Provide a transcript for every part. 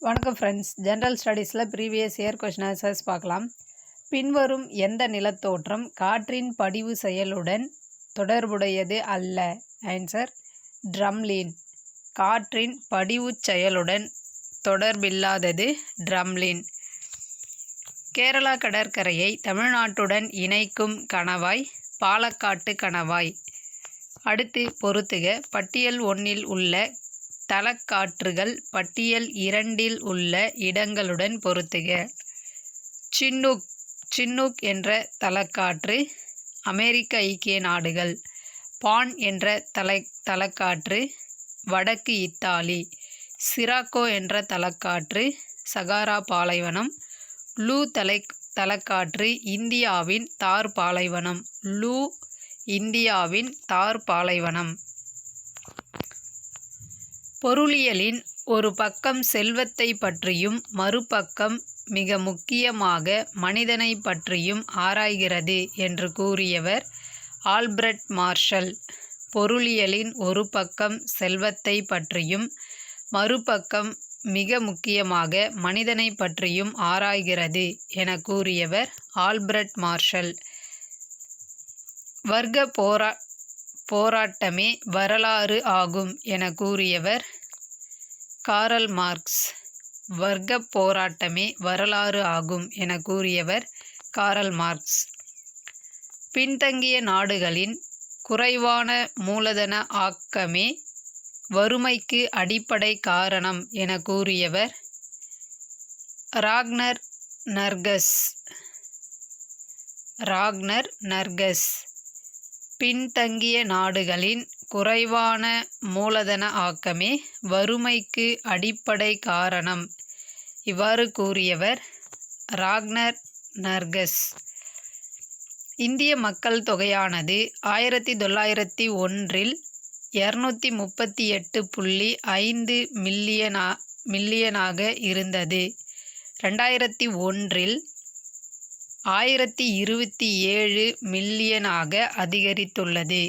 வணக்கம் friends. General ஸ்டடீஸில் previous year question answers பார்க்கலாம். பின்வரும் எந்த நிலத்தோற்றம் காற்றின் படிவு செயலுடன் தொடர்புடையது அல்ல? Answer drumlin. காற்றின் படிவு செயலுடன் தொடர்பில்லாதது ட்ரம்லின். கேரளா கடற்கரையை தமிழ்நாட்டுடன் இணைக்கும் கணவாய் பாலக்காட்டு கணவாய். அடுத்து பொறுத்துக. பட்டியல் 1 உள்ள தலக்காற்றுகள் பட்டியல் 2 உள்ள இடங்களுடன் பொறுத்துக. சின்னூக் என்ற தலக்காற்று அமெரிக்க ஐக்கிய நாடுகள். பான் என்ற தலக்காற்று வடக்கு இத்தாலி. சிராக்கோ என்ற தலக்காற்று சகாரா பாலைவனம். லூ தலக்காற்று இந்தியாவின் தார் பாலைவனம். லூ இந்தியாவின் தார் பாலைவனம். பொருளியலின் ஒரு பக்கம் செல்வத்தை பற்றியும் மறுபக்கம் மிக முக்கியமாக மனிதனை பற்றியும் ஆராய்கிறது என்று கூறியவர் ஆல்பிரட் மார்ஷல். பொருளியலின் ஒரு பக்கம் செல்வத்தை பற்றியும் மறுபக்கம் மிக முக்கியமாக மனிதனை பற்றியும் ஆராய்கிறது என கூறியவர் ஆல்பிரட் மார்ஷல். வர்க்க போராட்டமே வரலாறு ஆகும் என கூறியவர் காரல் மார்க்ஸ். வர்க்க போராட்டமே வரலாறு ஆகும் என கூறியவர் காரல் மார்க்ஸ். பின்தங்கிய நாடுகளின் குறைவான மூலதன ஆக்கமே வறுமைக்கு அடிப்படை காரணம் என கூறியவர் ராக்னர் நர்கஸ். பின்தங்கிய நாடுகளின் குறைவான மூலதன ஆக்கமே வறுமைக்கு அடிப்படை காரணம். இவ்வாறு கூறியவர் ராக்னர் நர்கஸ். இந்திய மக்கள் தொகையானது 1901 238.5 மில்லியனாக இருந்தது. 2001 1027 மில்லியனாக அதிகரித்துள்ளது.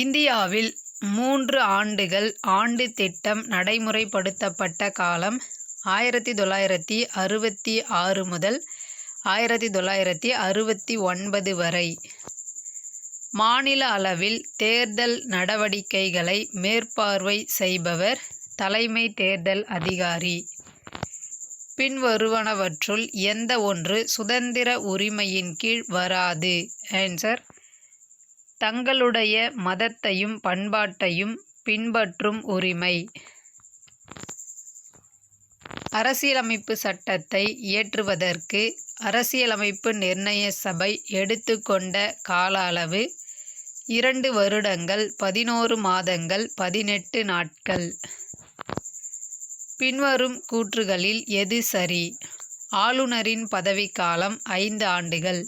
இந்தியாவில் 3 ஆண்டுகள் ஆண்டு திட்டம் நடைமுறைப்படுத்தப்பட்ட காலம் 1966 முதல் 1969 வரை. மாநில அளவில் தேர்தல் நடவடிக்கைகளை மேற்பார்வை செய்பவர் தலைமை தேர்தல் அதிகாரி. பின்வருவனவற்றுள் எந்த ஒன்று சுதந்திர உரிமையின் கீழ் வராது? ஆன்சர் தங்களுடைய மதத்தையும் பண்பாட்டையும் பின்பற்றும் உரிமை. அரசியலமைப்பு சட்டத்தை இயற்றுவதற்கு அரசியலமைப்பு நிர்ணய சபை எடுத்துக்கொண்ட கால அளவு 2 வருடங்கள் 11 மாதங்கள் 18 நாட்கள். பின்வரும் கூற்றுகளில் எது சரி? ஆளுநரின் பதவிக்காலம் 5 ஆண்டுகள்.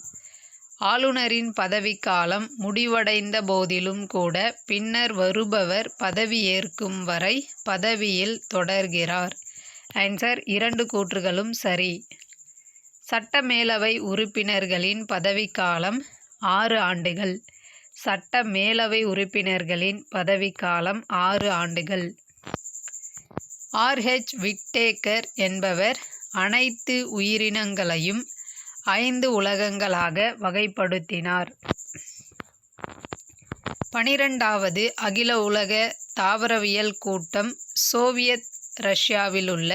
ஆளுநரின் பதவிக்காலம் முடிவடைந்த போதிலும் கூட பின்னர் வருபவர் பதவி ஏற்கும் வரை பதவியில் தொடர்கிறார். ஆன்சர் 2 கூற்றுகளும் சரி. சட்டமேலவை உறுப்பினர்களின் பதவிக்காலம் 6 ஆண்டுகள். சட்டமேலவை உறுப்பினர்களின் பதவிக்காலம் 6 ஆண்டுகள். R.H. விக்டேக்கர் என்பவர் அனைத்து உயிரினங்களையும் 5 உலகங்களாக வகைப்படுத்தினார். 12வது அகில உலக தாவரவியல் கூட்டம் சோவியத் ரஷ்யாவிலுள்ள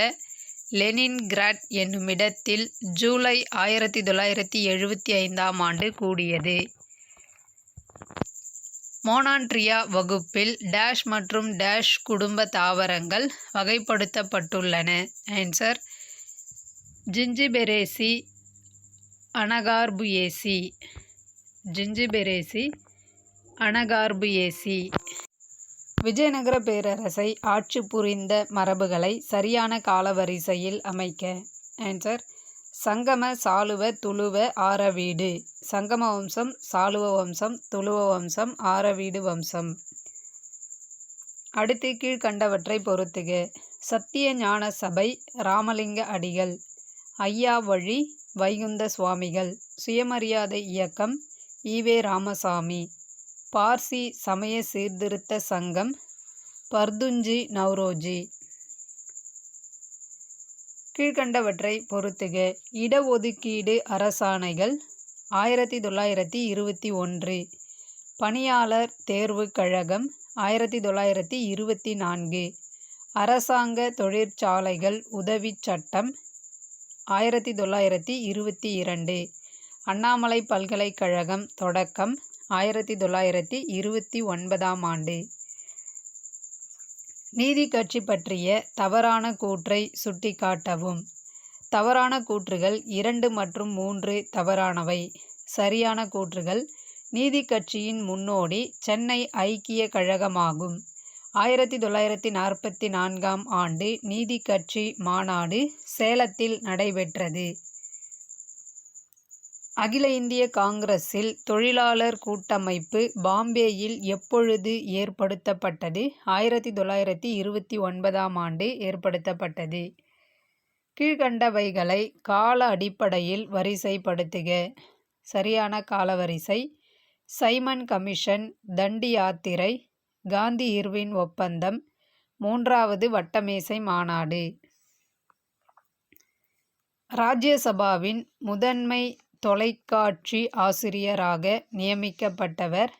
லெனின்கிராட் என்னுமிடத்தில் ஜூலை 1975 ஆண்டு கூடியது. மோனான்ட்ரியா வகுப்பில் டேஷ் மற்றும் டேஷ் குடும்ப தாவரங்கள் வகைப்படுத்தப்பட்டுள்ளன. ஆன்சர் ஜிஞ்சிபெரேசி அனகார்புயேசி. ஜிஞ்சிபெரேசி அனகார்புயேசி. விஜயநகர பேரரசை ஆட்சி புரிந்த மரபுகளை சரியான காலவரிசையில் அமைக்க. ஆன்சர் சங்கம சாளுவ துளுவ ஆரவீடு. சங்கம வம்சம், சாளுவ வம்சம், துளுவ வம்சம், ஆரவீடு வம்சம். அடுத்து கீழ்கண்டவற்றை பொறுத்துக. சத்திய ஞான சபை ராமலிங்க அடிகள். ஐயா வழி வைகுந்த சுவாமிகள். சுயமரியாதை இயக்கம் ஈவே ராமசாமி. பார்சி சமய சீர்திருத்த சங்கம் பர்துஞ்சி நவ்ரோஜி. கீழ்க்கண்டவற்றை பொறுத்துக. இடஒதுக்கீடு அரசாணைகள் 1921. பணியாளர் தேர்வுக் கழகம் 1924. அரசாங்க தொழிற்சாலைகள் உதவிச் சட்டம் 1922. அண்ணாமலை பல்கலைக்கழகம் தொடக்கம் 1929ஆம் ஆண்டு. நீதி கட்சி பற்றிய தவறான கூற்றை சுட்டிக்காட்டவும். தவறான கூற்றுகள் 2 மற்றும் 3 தவறானவை. சரியான கூற்றுகள்: நீதி கட்சியின் முன்னோடி சென்னை ஐக்கிய கழகமாகும். 1944ஆம் ஆண்டு நீதி கட்சி மாநாடு சேலத்தில் நடைபெற்றது. அகில இந்திய காங்கிரஸில் தொழிலாளர் கூட்டமைப்பு பாம்பேயில் எப்பொழுது ஏற்படுத்தப்பட்டது? 1929ஆம் ஆண்டு ஏற்படுத்தப்பட்டது. கீழ்க்கண்டவைகளை கால அடிப்படையில் வரிசைப்படுத்துக. சரியான காலவரிசை: சைமன் கமிஷன், தண்டி யாத்திரை, காந்தி இர்வின் ஒப்பந்தம், 3வது வட்டமேசை மாநாடு. ராஜ்யசபாவின் முதன்மை தொலைக்காட்சி ஆசிரியராக நியமிக்கப்பட்டவர்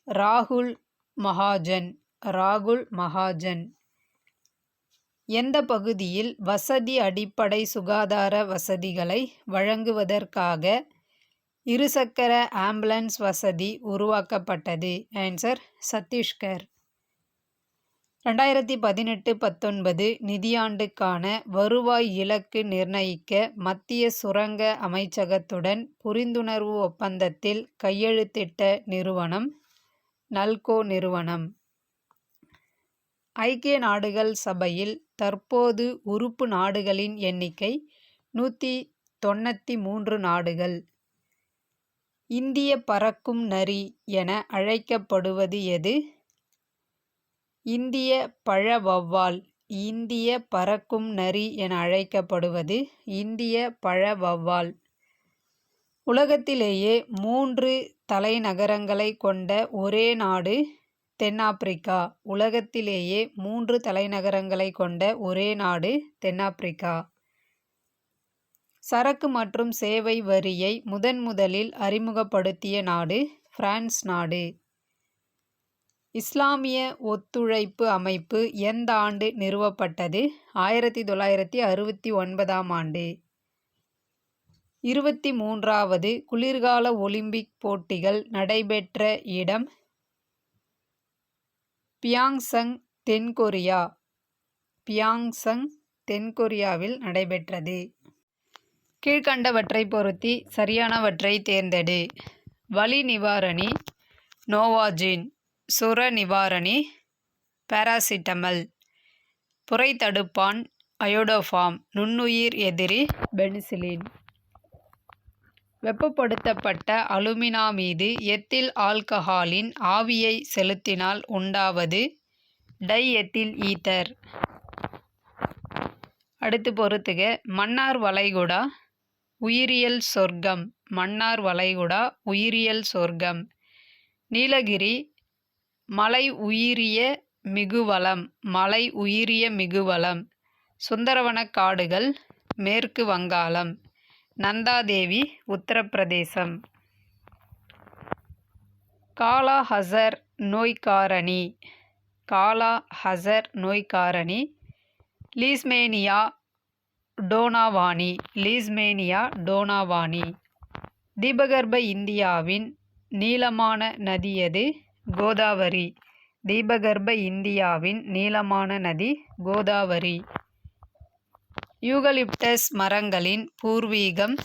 ராகுல் மகாஜன். ராகுல் மகாஜன். எந்த பகுதியில் வசதி அடிப்படை சுகாதார வசதிகளை வழங்குவதற்காக இருசக்கர ஆம்புலன்ஸ் வசதி உருவாக்கப்பட்டது? ஆன்சர்: சத்தீஸ்கர். 2018-19 நிதியாண்டுக்கான வருவாய் இலக்கு நிர்ணயிக்க மத்திய சுரங்க அமைச்சகத்துடன் புரிந்துணர்வு ஒப்பந்தத்தில் கையெழுத்திட்ட நிறுவனம் நல்கோ நிறுவனம். ஐக்கிய நாடுகள் சபையில் தற்போது உறுப்பு நாடுகளின் எண்ணிக்கை 193 நாடுகள். இந்திய பறக்கும் நரி என அழைக்கப்படுவது எது? இந்திய பழ வௌவால். இந்திய பறக்கும் நரி என அழைக்கப்படுவது இந்திய பழ வௌவால். உலகத்திலேயே 3 தலைநகரங்களை கொண்ட ஒரே நாடு தென்னாப்பிரிக்கா. உலகத்திலேயே 3 தலைநகரங்களை கொண்ட ஒரே நாடு தென்னாப்பிரிக்கா. சரக்கு மற்றும் சேவை வரியை முதலில் அறிமுகப்படுத்திய நாடு பிரான்ஸ் நாடு. இஸ்லாமிய ஒத்துழைப்பு அமைப்பு எந்த ஆண்டு நிறுவப்பட்டது? 1969ஆம் ஆண்டு. 23வது குளிர்கால ஒலிம்பிக் போட்டிகள் நடைபெற்ற இடம் பியாங்சங், தென்கொரியா. பியாங்சங், தென்கொரியாவில் நடைபெற்றது. கீழ்க்கண்டவற்றை பொருத்தி சரியானவற்றை தேர்ந்தெடு. வலி நிவாரணி நோவாஜின். சுர நிவாரணி பாராசிட்டமல். புரை தடுப்பான் அயோடோஃபார்ம். நுண்ணுயிர் எதிரி பெனிசிலின். வெப்பப்படுத்தப்பட்ட அலுமினா மீது எத்தில் ஆல்கஹாலின் ஆவியை செலுத்தினால் உண்டாவது டை எத்தில் ஈதர். அடுத்து பொறுத்துக. மன்னார் வளைகுடா உயிரியல் சொர்க்கம். மன்னார் வளைகுடா உயிரியல் சொர்க்கம். நீலகிரி மலை உயிரிய மிகுவளம். மலை உயிரிய மிகுவளம். சுந்தரவனக் காடுகள் மேற்கு வங்காளம். நந்தாதேவி உத்தரப்பிரதேசம். காலா ஹசர் நோய்க்காரணி. காலா ஹசர் நோய்க்காரணி லீஸ்மேனியா டோனாவானி. லீஸ்மேனியா டோனாவானி. தீபகற்ப இந்தியாவின் நீளமான நதி எது? கோதாவரி. தீபகற்ப இந்தியாவின் நீளமான நதி கோதாவரி. யூகலிப்டஸ் மரங்களின் பூர்வீகம்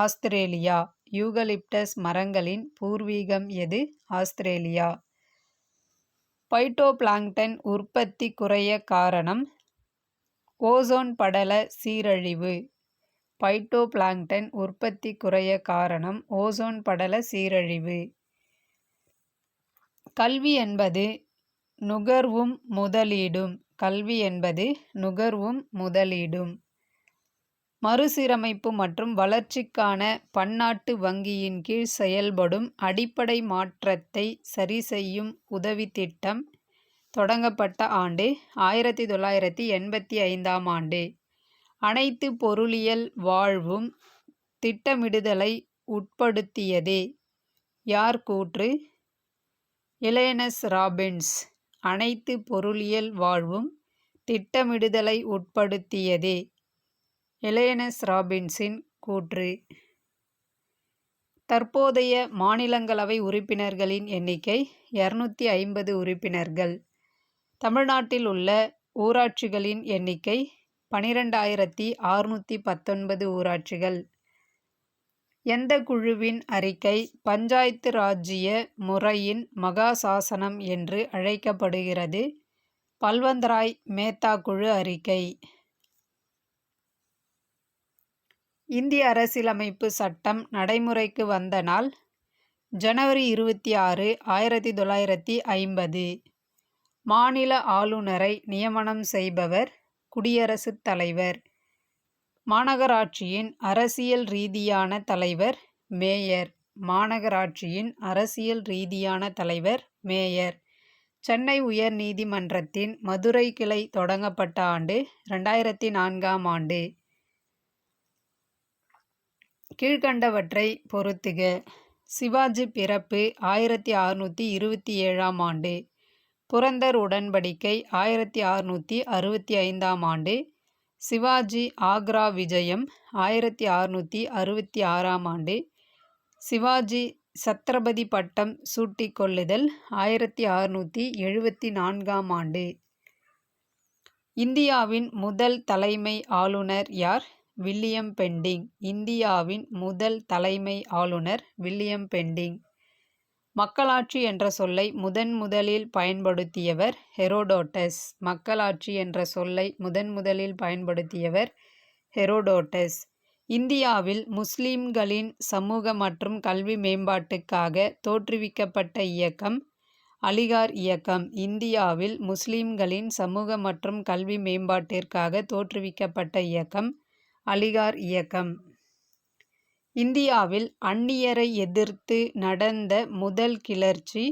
ஆஸ்திரேலியா. யூகலிப்டஸ் மரங்களின் பூர்வீகம் எது? ஆஸ்திரேலியா. பைட்டோபிளாங்டன் உற்பத்தி குறைய காரணம் ஓசோன் படல சீரழிவு. பைட்டோபிளாங்டன் உற்பத்தி குறைய காரணம் ஓசோன் படல சீரழிவு. கல்வி என்பது நுகர்வும் முதலீடும். கல்வி என்பது நுகர்வும் முதலீடும். மறுசீரமைப்பு மற்றும் வளர்ச்சிக்கான பன்னாட்டு வங்கியின் கீழ் செயல்படும் அடிப்படை மாற்றத்தை சரிசெய்யும் உதவி திட்டம் தொடங்கப்பட்ட ஆண்டு 1985ஆம் ஆண்டு. அனைத்து பொருளியல் வாழ்வும் திட்டமிடுதலை உட்படுத்தியதே. யார் கூற்று? எலெனஸ் ராபின்ஸ். அனைத்து பொருளியல் வாழ்வும் திட்டமிடுதலை உட்படுத்தியதே. எலெனஸ் ராபின்ஸின் கூற்று. தற்போதைய மாநிலங்களவை உறுப்பினர்களின் எண்ணிக்கை 250 உறுப்பினர்கள். தமிழ்நாட்டில் உள்ள ஊராட்சிகளின் எண்ணிக்கை 12,619 ஊராட்சிகள். எந்த குழுவின் அறிக்கை பஞ்சாயத்து ராஜ்ய முறையின் மகாசாசனம் என்று அழைக்கப்படுகிறது? பல்வந்த்ராய் மேத்தா குழு அறிக்கை. இந்திய அரசியலமைப்பு சட்டம் நடைமுறைக்கு வந்த நாள் ஜனவரி 26, 1950. மாநில ஆளுநரை நியமனம் செய்பவர் குடியரசுத் தலைவர். மாநகராட்சியின் அரசியல் ரீதியான தலைவர் மேயர். மாநகராட்சியின் அரசியல் ரீதியான தலைவர் மேயர். சென்னை உயர் நீதிமன்றத்தின் மதுரை கிளை தொடங்கப்பட்ட ஆண்டு 2004ஆம் ஆண்டு. கீழ்கண்டவற்றை பொறுத்துக. சிவாஜி பிறப்பு 1627ஆம் ஆண்டு. புரந்தர் உடன்படிக்கை 1665ஆம் ஆண்டு. சிவாஜி ஆக்ரா விஜயம் 1666ஆம் ஆண்டு. சிவாஜி சத்ரபதி பட்டம் சூட்டிக் கொள்ளுதல் 1674ஆம் ஆண்டு. இந்தியாவின் முதல் தலைமை ஆளுநர் யார்? William Bentinck. இந்தியாவின் முதல் தலைமை ஆளுநர் வில்லியம் பெண்டிங். மக்களாட்சி என்ற சொல்லை முதலில் பயன்படுத்தியவர் ஹெரோடோட்டஸ். மக்களாட்சி என்ற சொல்லை முதலில் பயன்படுத்தியவர் ஹெரோடோட்டஸ். இந்தியாவில் முஸ்லிம்களின் சமூக மற்றும் கல்வி மேம்பாட்டுக்காக தோற்றுவிக்கப்பட்ட இயக்கம் அலிகார் இயக்கம். இந்தியாவில் முஸ்லிம்களின் சமூக மற்றும் கல்வி மேம்பாட்டிற்காக தோற்றுவிக்கப்பட்ட இயக்கம் அலிகார் இயக்கம். இந்தியாவில் அந்நியரை எதிர்த்து நடந்த முதல் கிளர்ச்சி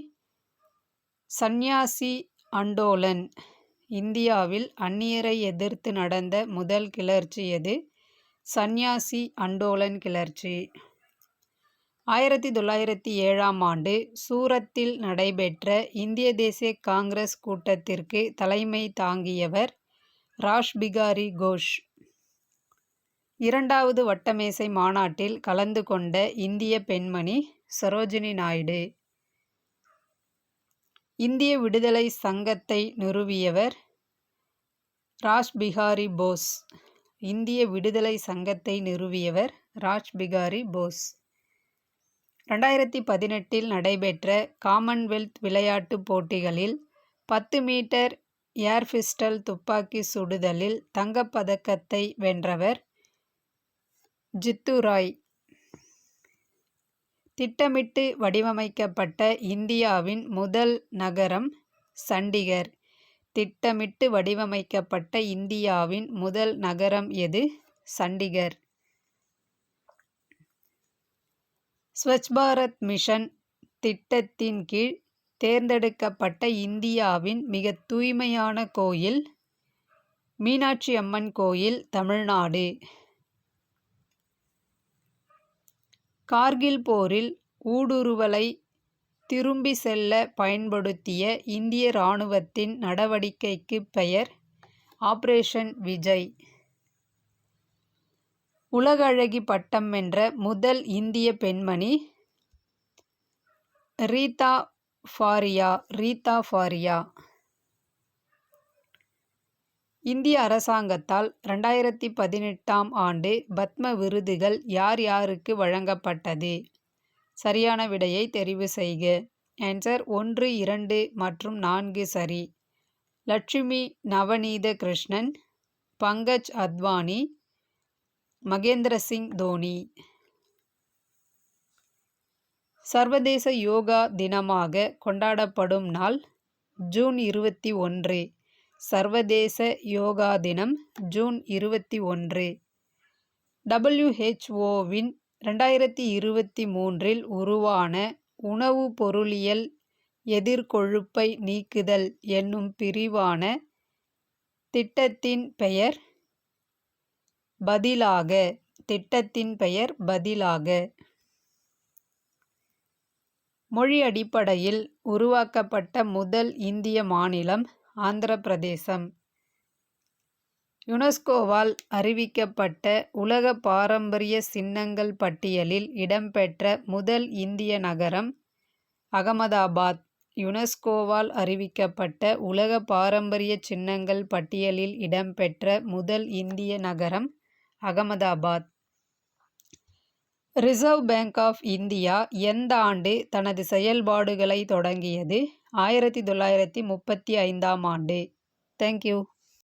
சன்யாசி அண்டோலன். இந்தியாவில் அந்நியரை எதிர்த்து நடந்த முதல் கிளர்ச்சி எது? சன்யாசி அண்டோலன் கிளர்ச்சி. 1907ஆம் ஆண்டு சூரத்தில் நடைபெற்ற இந்திய தேசிய காங்கிரஸ் கூட்டத்திற்கு தலைமை தாங்கியவர் ராஷ்பிகாரி கோஷ். இரண்டாவது வட்டமேசை மாநாட்டில் கலந்து கொண்ட இந்திய பெண்மணி சரோஜினி நாயுடு. இந்திய விடுதலை சங்கத்தை நிறுவியவர் ராஷ்பிகாரி போஸ். இந்திய விடுதலை சங்கத்தை நிறுவியவர் ராஷ்பிகாரி போஸ். 2018இல் நடைபெற்ற காமன்வெல்த் விளையாட்டுப் போட்டிகளில் 10 மீட்டர் ஏர் பிஸ்டல் துப்பாக்கி சுடுதலில் தங்கப்பதக்கத்தை வென்றவர் ஜித்து ராய். திட்டமிட்டு வடிவமைக்கப்பட்ட இந்தியாவின் முதல் நகரம் சண்டிகர். திட்டமிட்டு வடிவமைக்கப்பட்ட இந்தியாவின் முதல் நகரம் எது? சண்டிகர். ஸ்வச் பாரத் மிஷன் திட்டத்தின் கீழ் தேர்ந்தெடுக்கப்பட்ட இந்தியாவின் மிக தூய்மையான கோயில் மீனாட்சி அம்மன் கோயில், தமிழ்நாடு. கார்கில் போரில் ஊடுருவலை திரும்பி செல்ல பயன்படுத்திய இந்திய இராணுவத்தின் நடவடிக்கைக்கு பெயர் ஆபரேஷன் விஜய். உலக அழகி பட்டம் வென்ற முதல் இந்திய பெண்மணி ரீதா ஃபாரியா. ரீதா ஃபாரியா. இந்திய அரசாங்கத்தால் 2018ஆம் ஆண்டு பத்ம விருதுகள் யார் யாருக்கு வழங்கப்பட்டது? சரியான விடையை தெரிவு செய்க. ஆன்சர் 1, 2 மற்றும் 4 சரி. லட்சுமி நவநீத கிருஷ்ணன், பங்கஜ் அத்வானி, மகேந்திர சிங் தோனி. சர்வதேச யோகா தினமாக கொண்டாடப்படும் நாள் ஜூன் 21. சர்வதேச யோகா தினம் ஜூன் 21. WHO-வின் 2023இல் உருவான உணவு பொருளியல் எதிர்கொழுப்பை நீக்குதல் என்னும் பிரிவான திட்டத்தின் பெயர் பதிலாக. திட்டத்தின் பெயர் பதிலாக. மொழி அடிப்படையில் உருவாக்கப்பட்ட முதல் இந்திய மாநிலம் ஆந்திர பிரதேசம். யுனெஸ்கோவால் அறிவிக்கப்பட்ட உலக பாரம்பரிய சின்னங்கள் பட்டியலில் இடம்பெற்ற முதல் இந்திய நகரம் அகமதாபாத். யுனெஸ்கோவால் அறிவிக்கப்பட்ட உலக பாரம்பரிய சின்னங்கள் பட்டியலில் இடம்பெற்ற முதல் இந்திய நகரம் Ahmedabad. Reserve Bank of India எந்த ஆண்டு தனது செயல்பாடுகளை தொடங்கியது? 1935ஆம் ஆண்டு. தேங்க்யூ.